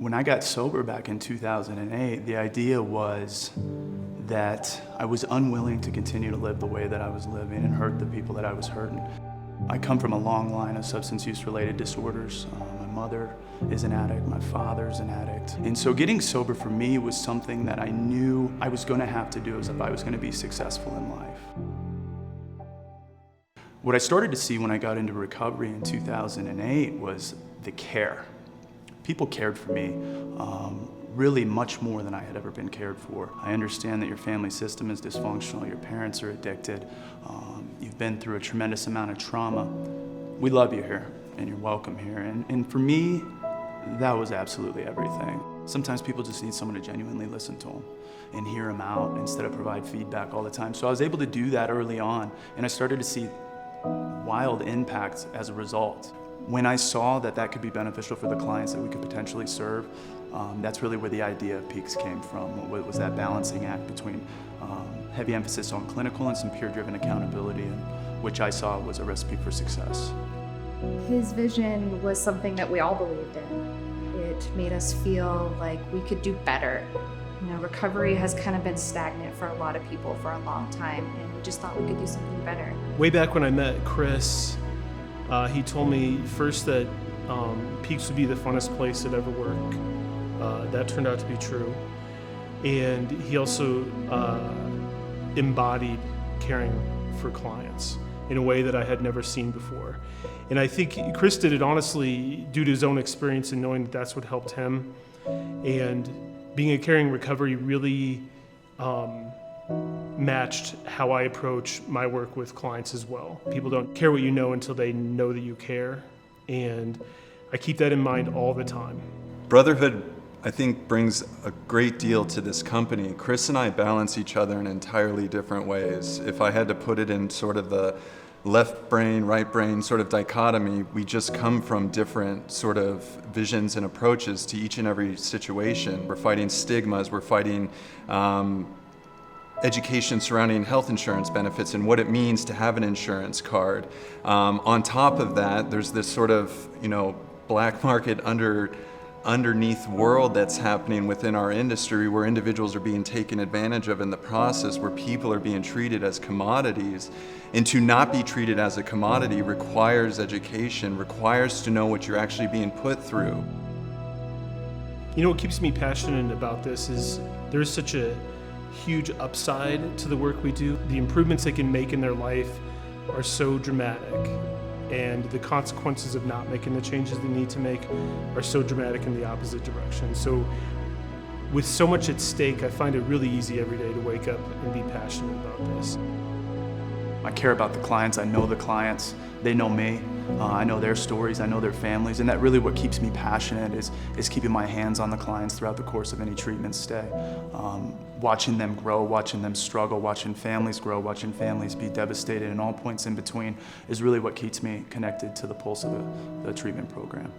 When I got sober back in 2008, the idea was that I was unwilling to continue to live the way that I was living and hurt the people that I was hurting. I come from a long line of substance use related disorders. My mother is an addict, my father's an addict. And so getting sober for me was something that I knew I was gonna have to do if I was gonna be successful in life. What I started to see when I got into recovery in 2008 was the care. People cared for me really much more than I had ever been cared for. I understand that your family system is dysfunctional, your parents are addicted, you've been through a tremendous amount of trauma. We love you here, and you're welcome here. And for me, that was absolutely everything. Sometimes people just need someone to genuinely listen to them and hear them out instead of provide feedback all the time. So I was able to do that early on, and I started to see wild impacts as a result. When I saw that that could be beneficial for the clients that we could potentially serve, that's really where the idea of Peaks came from. Was that balancing act between heavy emphasis on clinical and some peer-driven accountability, which I saw was a recipe for success. His vision was something that we all believed in. It made us feel like we could do better. You know, recovery has kind of been stagnant for a lot of people for a long time, and we just thought we could do something better. Way back when I met Chris, he told me first that Peaks would be the funnest place I'd ever work. That turned out to be true. And he also embodied caring for clients in a way that I had never seen before. And I think Chris did it honestly due to his own experience and knowing that that's what helped him. And being a caring recovery really matched how I approach my work with clients as well. People don't care what you know until they know that you care. And I keep that in mind all the time. Brotherhood, I think, brings a great deal to this company. Chris and I balance each other in entirely different ways. If I had to put it in sort of the left brain, right brain sort of dichotomy, we just come from different sort of visions and approaches to each and every situation. We're fighting stigmas, we're fighting education surrounding health insurance benefits and what it means to have an insurance card. On top of that, there's this sort of, black market underneath world that's happening within our industry where individuals are being taken advantage of in the process, where people are being treated as commodities. And to not be treated as a commodity requires education, requires to know what you're actually being put through. What keeps me passionate about this is there's such a huge upside to the work we do. The improvements they can make in their life are so dramatic, and the consequences of not making the changes they need to make are so dramatic in the opposite direction. So with so much at stake, I find it really easy every day to wake up and be passionate about this. I care about the clients, I know the clients, they know me, I know their stories, I know their families, and that really what keeps me passionate is keeping my hands on the clients throughout the course of any treatment stay. Watching them grow, watching them struggle, watching families grow, watching families be devastated, and all points in between is really what keeps me connected to the pulse of the treatment program.